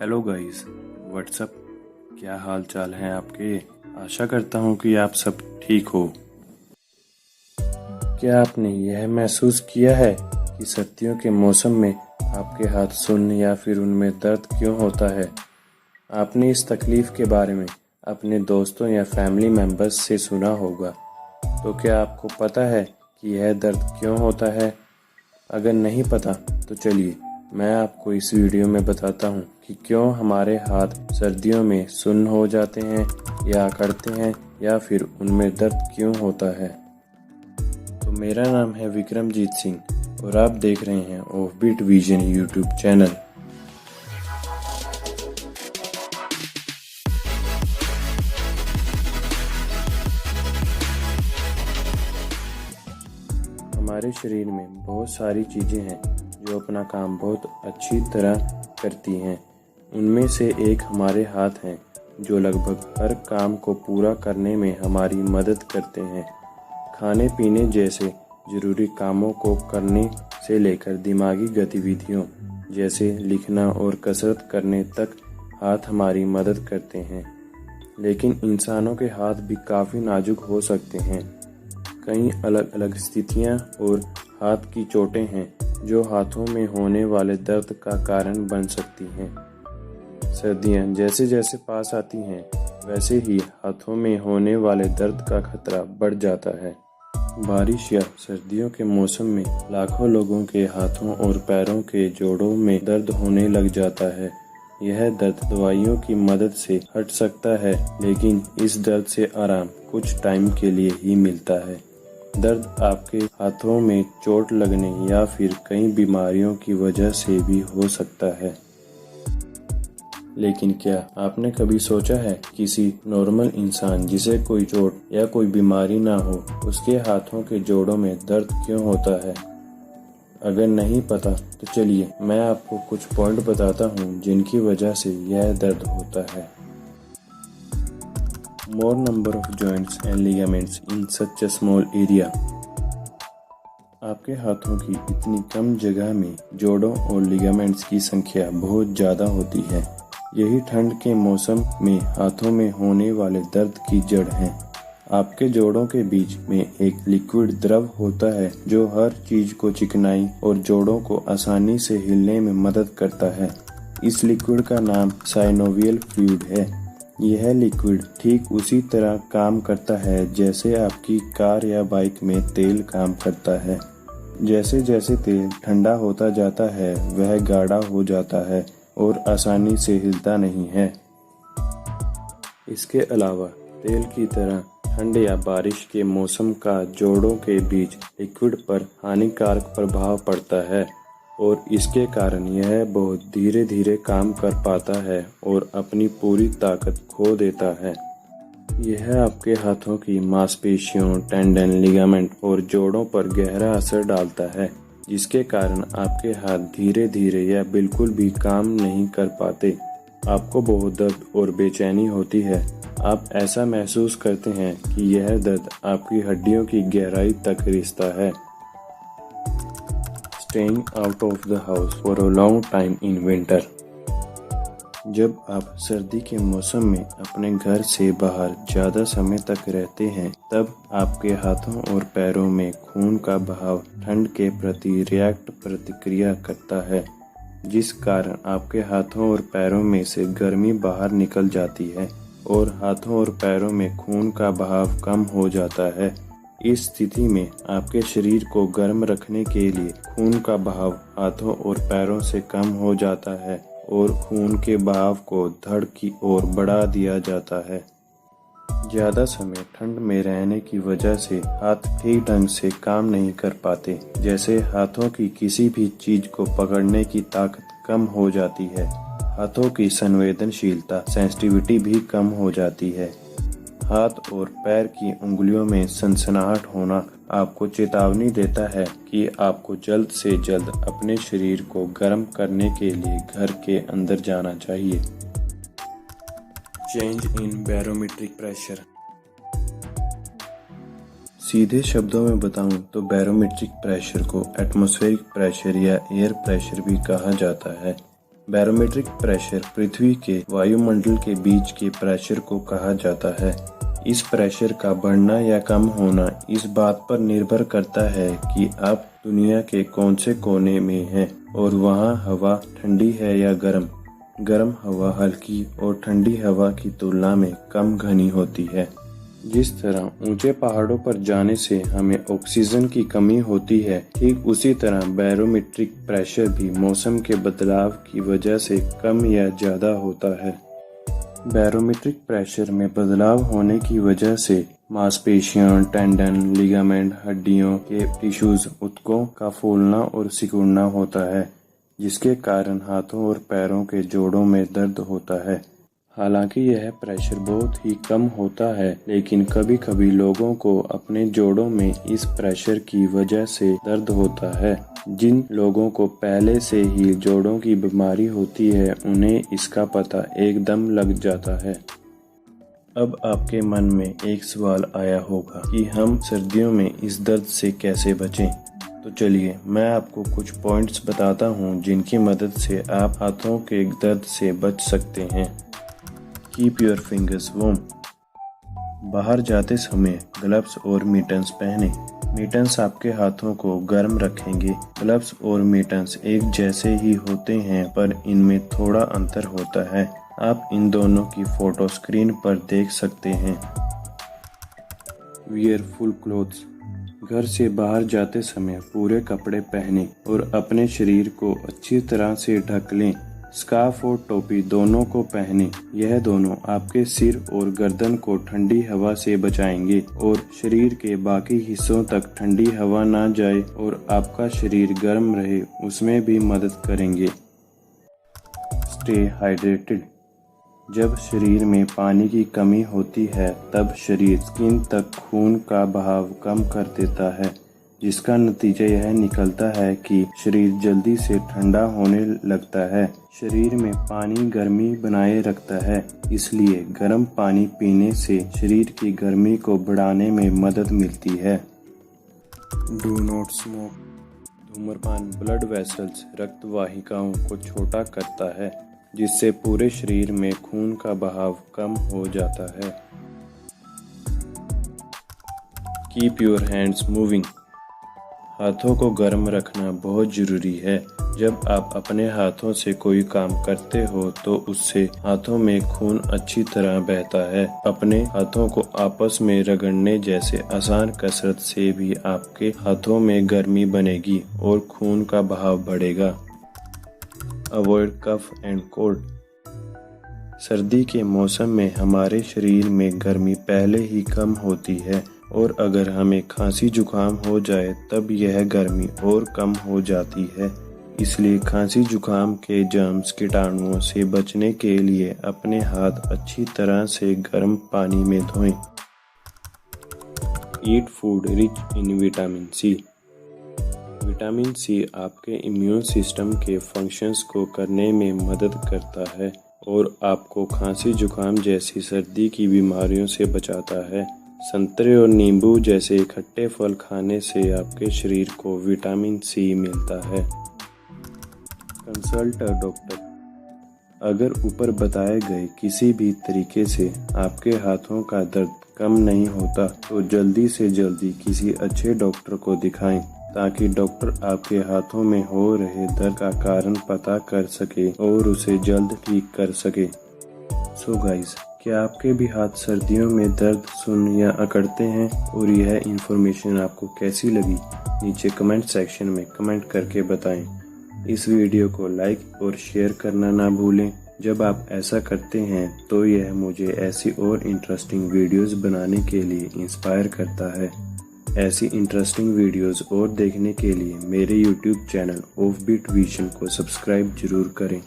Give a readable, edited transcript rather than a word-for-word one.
Hello guys, WhatsApp. क्या हाल चाल हैं आपके। आशा करता हूँ कि आप सब ठीक हो। क्या आपने यह महसूस किया है कि सर्दियों के मौसम में आपके हाथ सुन्न या फिर उनमें दर्द क्यों होता है। आपने इस तकलीफ़ के बारे में अपने दोस्तों या फैमिली मेम्बर्स से सुना होगा। तो क्या आपको पता है कि यह दर्द क्यों होता है। अगर नहीं पता तो चलिए मैं आपको इस वीडियो में बताता हूँ कि क्यों हमारे हाथ सर्दियों में सुन्न हो जाते हैं या अकड़ते हैं या फिर उनमें दर्द क्यों होता है। तो मेरा नाम है विक्रमजीत सिंह और आप देख रहे हैं ऑफबीट विजन यूट्यूब चैनल। हमारे शरीर में बहुत सारी चीज़ें हैं जो अपना काम बहुत अच्छी तरह करती हैं। उनमें से एक हमारे हाथ हैं जो लगभग हर काम को पूरा करने में हमारी मदद करते हैं। खाने पीने जैसे ज़रूरी कामों को करने से लेकर दिमागी गतिविधियों जैसे लिखना और कसरत करने तक हाथ हमारी मदद करते हैं। लेकिन इंसानों के हाथ भी काफ़ी नाजुक हो सकते हैं। कई अलग अलग स्थितियां और हाथ की चोटें हैं जो हाथों में होने वाले दर्द का कारण बन सकती हैं। सर्दियां जैसे जैसे पास आती हैं वैसे ही हाथों में होने वाले दर्द का खतरा बढ़ जाता है। बारिश या सर्दियों के मौसम में लाखों लोगों के हाथों और पैरों के जोड़ों में दर्द होने लग जाता है। यह दर्द दवाइयों की मदद से हट सकता है, लेकिन इस दर्द से आराम कुछ टाइम के लिए ही मिलता है। दर्द आपके हाथों में चोट लगने या फिर कई बीमारियों की वजह से भी हो सकता है। लेकिन क्या आपने कभी सोचा है किसी नॉर्मल इंसान जिसे कोई चोट या कोई बीमारी ना हो उसके हाथों के जोड़ों में दर्द क्यों होता है। अगर नहीं पता तो चलिए मैं आपको कुछ पॉइंट बताता हूँ जिनकी वजह से यह दर्द होता है। More number of joints and ligaments in such a small area। आपके हाथों की इतनी कम जगह में जोड़ों और लिगामेंट्स की संख्या बहुत ज़्यादा होती है। यही ठंड के मौसम में हाथों में होने वाले दर्द की जड़ है। आपके जोड़ों के बीच में एक लिक्विड द्रव होता है जो हर चीज को चिकनाई और जोड़ों को आसानी से हिलने में मदद करता है। इस लिक्विड का नाम साइनोवियल फ्लूइड है। यह लिक्विड ठीक उसी तरह काम करता है जैसे आपकी कार या बाइक में तेल काम करता है। जैसे जैसे तेल ठंडा होता जाता है वह गाढ़ा हो जाता है और आसानी से हिलता नहीं है। इसके अलावा तेल की तरह ठंड या बारिश के मौसम का जोड़ों के बीच लिक्विड पर हानिकारक प्रभाव पड़ता है और इसके कारण यह बहुत धीरे धीरे काम कर पाता है और अपनी पूरी ताकत खो देता है। यह आपके हाथों की मांसपेशियों, टेंडन, लिगामेंट और जोड़ों पर गहरा असर डालता है, जिसके कारण आपके हाथ धीरे धीरे या बिल्कुल भी काम नहीं कर पाते। आपको बहुत दर्द और बेचैनी होती है। आप ऐसा महसूस करते हैं कि यह दर्द आपकी हड्डियों की गहराई तक रिश्ता है। Staying out of the house for a long time in winter। जब आप सर्दी के मौसम में अपने घर से बाहर ज़्यादा समय तक रहते हैं तब आपके हाथों और पैरों में खून का बहाव ठंड के प्रति प्रतिक्रिया करता है, जिस कारण आपके हाथों और पैरों में से गर्मी बाहर निकल जाती है और हाथों और पैरों में खून का बहाव कम हो जाता है। इस स्थिति में आपके शरीर को गर्म रखने के लिए खून का बहाव हाथों और पैरों से कम हो जाता है और खून के बहाव को धड़ की ओर बढ़ा दिया जाता है। ज़्यादा समय ठंड में रहने की वजह से हाथ ठीक ढंग से काम नहीं कर पाते, जैसे हाथों की किसी भी चीज को पकड़ने की ताकत कम हो जाती है। हाथों की संवेदनशीलता सेंसिटिविटी भी कम हो जाती है। हाथ और पैर की उंगलियों में सनसनाहट होना आपको चेतावनी देता है कि आपको जल्द से जल्द अपने शरीर को गर्म करने के लिए घर के अंदर जाना चाहिए। Change in barometric pressure. सीधे शब्दों में बताऊं तो बैरोमीट्रिक प्रेशर को एटमॉस्फेरिक प्रेशर या एयर प्रेशर भी कहा जाता है। बैरोमीट्रिक प्रेशर पृथ्वी के वायुमंडल के बीच के प्रेशर को कहा जाता है। इस प्रेशर का बढ़ना या कम होना इस बात पर निर्भर करता है कि आप दुनिया के कौन से कोने में हैं और वहाँ हवा ठंडी है या गर्म। गर्म हवा हल्की और ठंडी हवा की तुलना में कम घनी होती है। जिस तरह ऊंचे पहाड़ों पर जाने से हमें ऑक्सीजन की कमी होती है, ठीक उसी तरह बैरोमीट्रिक प्रेशर भी मौसम के बदलाव की वजह से कम या ज़्यादा होता है। बैरोमीट्रिक प्रेशर में बदलाव होने की वजह से मांसपेशियां, टेंडन, लिगामेंट, हड्डियों के टिश्यूज, ऊतकों का फूलना और सिकुड़ना होता है, जिसके कारण हाथों और पैरों के जोड़ों में दर्द होता है। हालांकि यह प्रेशर बहुत ही कम होता है, लेकिन कभी कभी लोगों को अपने जोड़ों में इस प्रेशर की वजह से दर्द होता है। जिन लोगों को पहले से ही जोड़ों की बीमारी होती है, उन्हें इसका पता एकदम लग जाता है। अब आपके मन में एक सवाल आया होगा कि हम सर्दियों में इस दर्द से कैसे बचें। तो चलिए मैं आपको कुछ पॉइंट्स बताता हूँ जिनकी मदद से आप हाथों के दर्द से बच सकते हैं। Keep your fingers warm. बाहर जाते समय ग्लव्स और मिटन्स पहने। मिटन्स आपके हाथों को गर्म रखेंगे। ग्लव्स और मिटन्स एक जैसे ही होते हैं, पर इनमें थोड़ा अंतर होता है। आप इन दोनों की फोटो स्क्रीन पर देख सकते हैं। Wear full clothes. घर से बाहर जाते समय पूरे कपड़े पहने और अपने शरीर को अच्छी तरह से ढक लें। स्कार्फ और टोपी दोनों को पहने। यह दोनों आपके सिर और गर्दन को ठंडी हवा से बचाएंगे और शरीर के बाकी हिस्सों तक ठंडी हवा ना जाए और आपका शरीर गर्म रहे, उसमें भी मदद करेंगे। Stay hydrated. जब शरीर में पानी की कमी होती है, तब शरीर स्किन तक खून का बहाव कम कर देता है, जिसका नतीजा यह निकलता है कि शरीर जल्दी से ठंडा होने लगता है। शरीर में पानी गर्मी बनाए रखता है, इसलिए गर्म पानी पीने से शरीर की गर्मी को बढ़ाने में मदद मिलती है। Do not smoke. धूम्रपान ब्लड वेसल्स, रक्त वाहिकाओं को छोटा करता है, जिससे पूरे शरीर में खून का बहाव कम हो जाता है। Keep your hands moving. हाथों को गर्म रखना बहुत जरूरी है। जब आप अपने हाथों से कोई काम करते हो तो उससे हाथों में खून अच्छी तरह बहता है। अपने हाथों को आपस में रगड़ने जैसे आसान कसरत से भी आपके हाथों में गर्मी बनेगी और खून का बहाव बढ़ेगा। Avoid cough and cold. सर्दी के मौसम में हमारे शरीर में गर्मी पहले ही कम होती है और अगर हमें खांसी जुकाम हो जाए तब यह गर्मी और कम हो जाती है। इसलिए खांसी जुकाम के जर्म्स, कीटाणुओं से बचने के लिए अपने हाथ अच्छी तरह से गर्म पानी में धोएं। Eat food rich in vitamin C. Vitamin C आपके इम्यून सिस्टम के फंक्शंस को करने में मदद करता है और आपको खांसी जुकाम जैसी सर्दी की बीमारियों से बचाता है। संतरे और नींबू जैसे खट्टे फल खाने से आपके शरीर को विटामिन सी मिलता है। Consult a doctor. अगर ऊपर बताए गए किसी भी तरीके से आपके हाथों का दर्द कम नहीं होता तो जल्दी से जल्दी किसी अच्छे डॉक्टर को दिखाएं, ताकि डॉक्टर आपके हाथों में हो रहे दर्द का कारण पता कर सके और उसे जल्द ठीक कर सके। सो गाइस, क्या आपके भी हाथ सर्दियों में दर्द सुन या अकड़ते हैं और यह इन्फॉर्मेशन आपको कैसी लगी? नीचे कमेंट सेक्शन में कमेंट करके बताएं। इस वीडियो को लाइक और शेयर करना ना भूलें। जब आप ऐसा करते हैं तो यह मुझे ऐसी और इंटरेस्टिंग वीडियोस बनाने के लिए इंस्पायर करता है। ऐसी इंटरेस्टिंग वीडियोस और देखने के लिए मेरे YouTube चैनल ऑफबीट विजन को सब्सक्राइब जरूर करें।